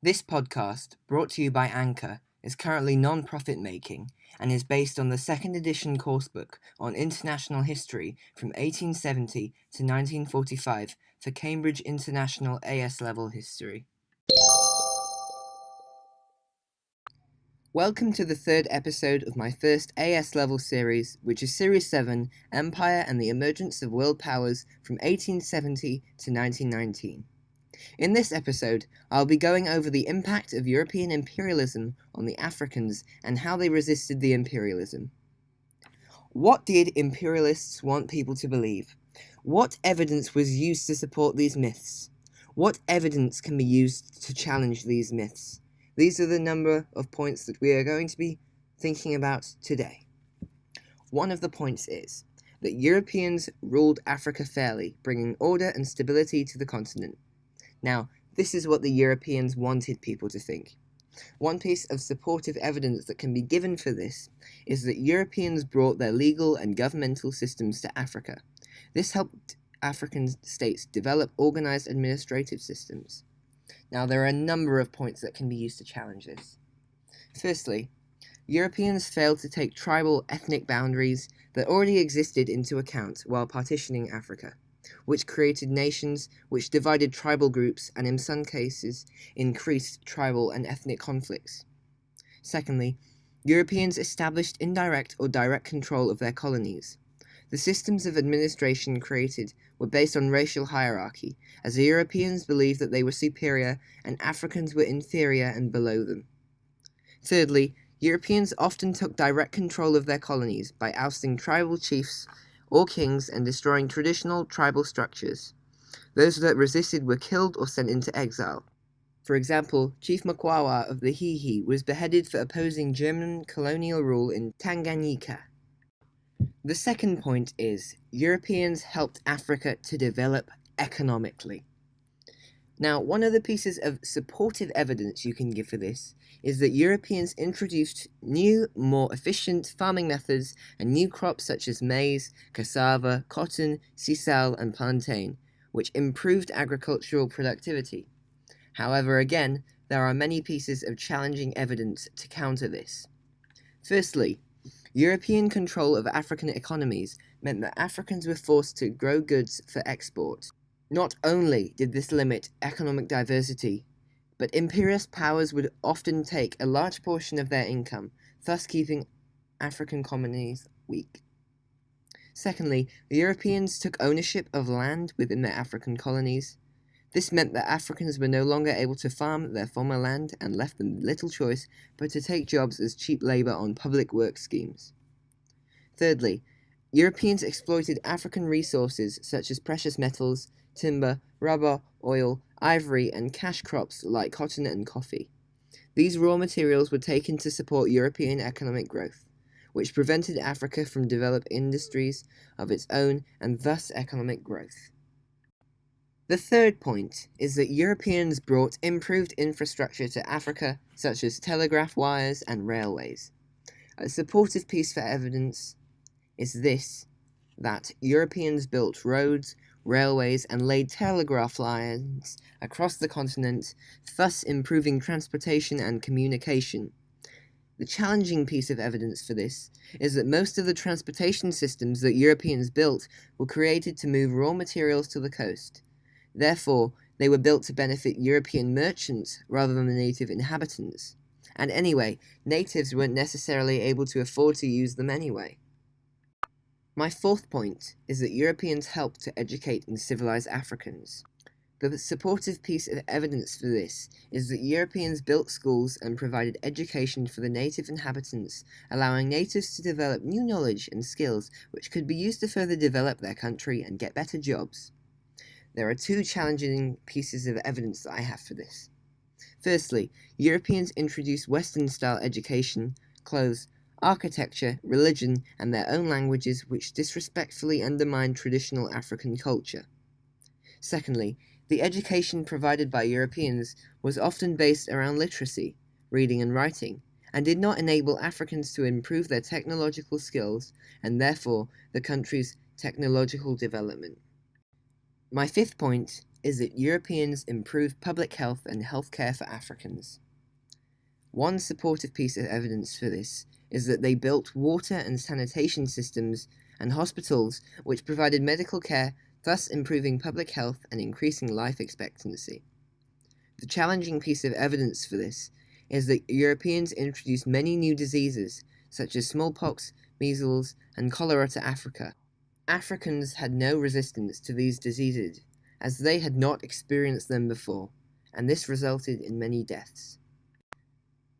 This podcast, brought to you by Anchor, is currently non-profit making and is based on the second edition coursebook on international history from 1870 to 1945 for Cambridge International AS Level History. Welcome to the third episode of my first AS Level series, which is Series 7, Empire and the Emergence of World Powers from 1870 to 1919. In this episode, I'll be going over the impact of European imperialism on the Africans and how they resisted the imperialism. What did imperialists want people to believe? What evidence was used to support these myths? What evidence can be used to challenge these myths? These are the number of points that we are going to be thinking about today. One of the points is that Europeans ruled Africa fairly, bringing order and stability to the continent. Now, this is what the Europeans wanted people to think. One piece of supportive evidence that can be given for this is that Europeans brought their legal and governmental systems to Africa. This helped African states develop organized administrative systems. Now, there are a number of points that can be used to challenge this. Firstly, Europeans failed to take tribal ethnic boundaries that already existed into account while partitioning Africa, which created nations which divided tribal groups and in some cases increased tribal and ethnic conflicts. Secondly, Europeans established indirect or direct control of their colonies. The systems of administration created were based on racial hierarchy, as the Europeans believed that they were superior and Africans were inferior and below them. Thirdly, Europeans often took direct control of their colonies by ousting tribal chiefs or kings and destroying traditional tribal structures. Those that resisted were killed or sent into exile. For example, Chief Mkwawa of the Hihi was beheaded for opposing German colonial rule in Tanganyika. The second point is, Europeans helped Africa to develop economically. Now, one of the pieces of supportive evidence you can give for this is that Europeans introduced new, more efficient farming methods and new crops such as maize, cassava, cotton, sisal, and plantain, which improved agricultural productivity. However, again, there are many pieces of challenging evidence to counter this. Firstly, European control of African economies meant that Africans were forced to grow goods for export. Not only did this limit economic diversity, but imperialist powers would often take a large portion of their income, thus keeping African colonies weak. Secondly, the Europeans took ownership of land within their African colonies. This meant that Africans were no longer able to farm their former land and left them little choice but to take jobs as cheap labor on public work schemes. Thirdly, Europeans exploited African resources such as precious metals, timber, rubber, oil, ivory, and cash crops like cotton and coffee. These raw materials were taken to support European economic growth, which prevented Africa from developing industries of its own and thus economic growth. The third point is that Europeans brought improved infrastructure to Africa, such as telegraph wires and railways. A supportive piece for evidence is this, that Europeans built roads, railways, and laid telegraph lines across the continent, thus improving transportation and communication. The challenging piece of evidence for this is that most of the transportation systems that Europeans built were created to move raw materials to the coast. Therefore, they were built to benefit European merchants rather than the native inhabitants. And anyway, natives weren't necessarily able to afford to use them anyway. My fourth point is that Europeans helped to educate and civilize Africans. The supportive piece of evidence for this is that Europeans built schools and provided education for the native inhabitants, allowing natives to develop new knowledge and skills which could be used to further develop their country and get better jobs. There are two challenging pieces of evidence that I have for this. Firstly, Europeans introduced Western-style education, clothes, architecture, religion, and their own languages which disrespectfully undermined traditional African culture. Secondly, the education provided by Europeans was often based around literacy, reading and writing, and did not enable Africans to improve their technological skills and therefore the country's technological development. My fifth point is that Europeans improved public health and healthcare for Africans. One supportive piece of evidence for this is that they built water and sanitation systems and hospitals which provided medical care, thus improving public health and increasing life expectancy. The challenging piece of evidence for this is that Europeans introduced many new diseases, such as smallpox, measles, and cholera to Africa. Africans had no resistance to these diseases, as they had not experienced them before, and this resulted in many deaths.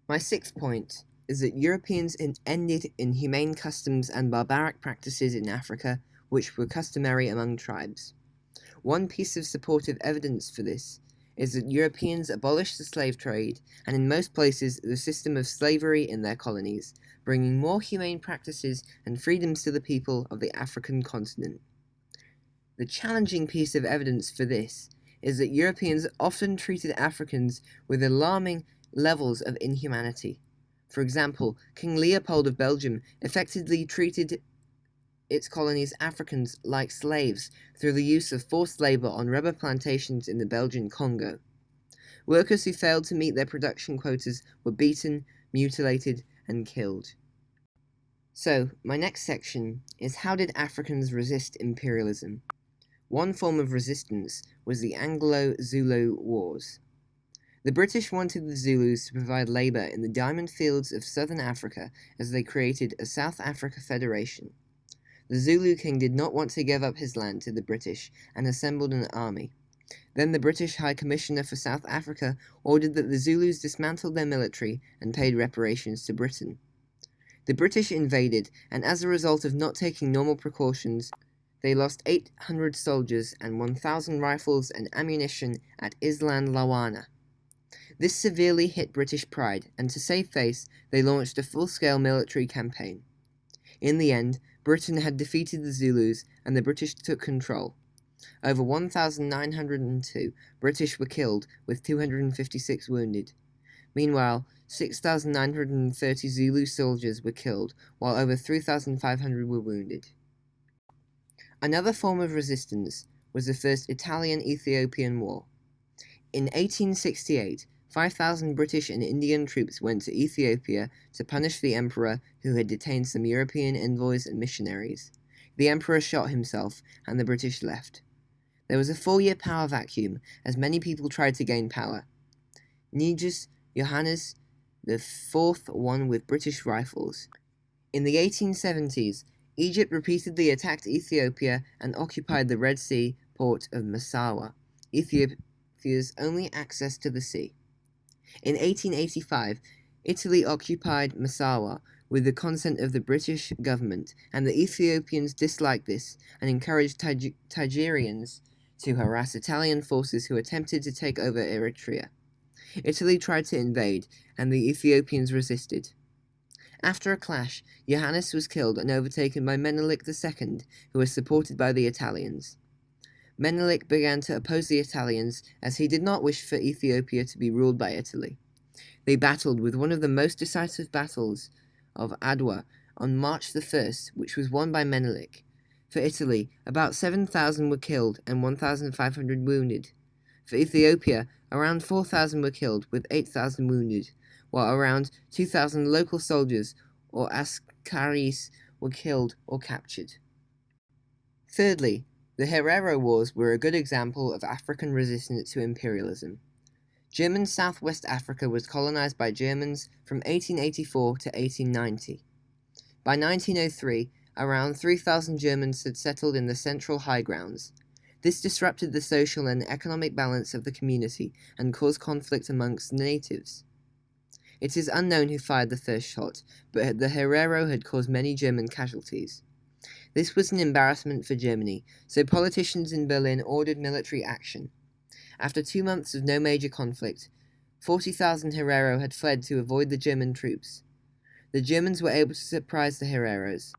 My sixth point is that Europeans ended inhumane customs and barbaric practices in Africa which were customary among tribes. One piece of supportive evidence for this is that Europeans abolished the slave trade and in most places the system of slavery in their colonies, bringing more humane practices and freedoms to the people of the African continent. The challenging piece of evidence for this is that Europeans often treated Africans with alarming levels of inhumanity. For example, King Leopold of Belgium effectively treated its colonies' Africans like slaves through the use of forced labor on rubber plantations in the Belgian Congo. Workers who failed to meet their production quotas were beaten, mutilated, and killed. So, my next section is how did Africans resist imperialism? One form of resistance was the Anglo-Zulu Wars. The British wanted the Zulus to provide labor in the diamond fields of southern Africa as they created a South Africa Federation. The Zulu king did not want to give up his land to the British and assembled an army. Then the British High Commissioner for South Africa ordered that the Zulus dismantle their military and paid reparations to Britain. The British invaded, and as a result of not taking normal precautions, they lost 800 soldiers and 1,000 rifles and ammunition at Island Lawana. This severely hit British pride, and to save face, they launched a full-scale military campaign. In the end, Britain had defeated the Zulus, and the British took control. Over 1,902 British were killed, with 256 wounded. Meanwhile, 6,930 Zulu soldiers were killed, while over 3,500 were wounded. Another form of resistance was the First Italian-Ethiopian War. In 1868, 5,000 British and Indian troops went to Ethiopia to punish the emperor who had detained some European envoys and missionaries. The emperor shot himself, and the British left. There was a 4-year power vacuum, as many people tried to gain power. Negus Johannes IV won with British rifles. In the 1870s, Egypt repeatedly attacked Ethiopia and occupied the Red Sea port of Massawa, Ethiopia's only access to the sea. In 1885, Italy occupied Massawa with the consent of the British government, and the Ethiopians disliked this and encouraged Tigerians to harass Italian forces who attempted to take over Eritrea. Italy tried to invade, and the Ethiopians resisted. After a clash, Johannes was killed and overtaken by Menelik II, who was supported by the Italians. Menelik began to oppose the Italians, as he did not wish for Ethiopia to be ruled by Italy. They battled with one of the most decisive battles of Adwa on March the 1st, which was won by Menelik. For Italy, about 7,000 were killed and 1,500 wounded. For Ethiopia, around 4,000 were killed with 8,000 wounded, while around 2,000 local soldiers, or askaris, were killed or captured. Thirdly, the Herero Wars were a good example of African resistance to imperialism. German Southwest Africa was colonized by Germans from 1884 to 1890. By 1903, around 3,000 Germans had settled in the central high grounds. This disrupted the social and economic balance of the community and caused conflict amongst natives. It is unknown who fired the first shot, but the Herero had caused many German casualties. This was an embarrassment for Germany, so politicians in Berlin ordered military action. After 2 months of no major conflict, 40,000 Herero had fled to avoid the German troops. The Germans were able to surprise the Hereros.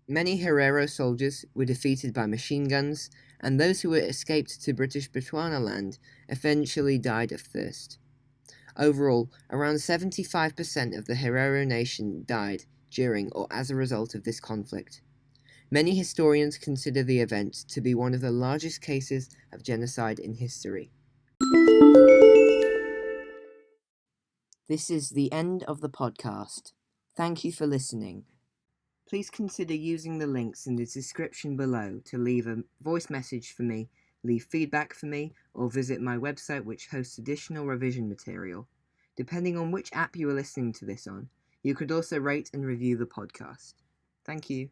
Many Herero soldiers were defeated by machine guns, and those who escaped to British Bechuanaland eventually died of thirst. Overall, around 75% of the Herero nation died during or as a result of this conflict. Many historians consider the event to be one of the largest cases of genocide in history. This is the end of the podcast. Thank you for listening. Please consider using the links in the description below to leave a voice message for me, leave feedback for me, or visit my website which hosts additional revision material. Depending on which app you are listening to this on, you could also rate and review the podcast. Thank you.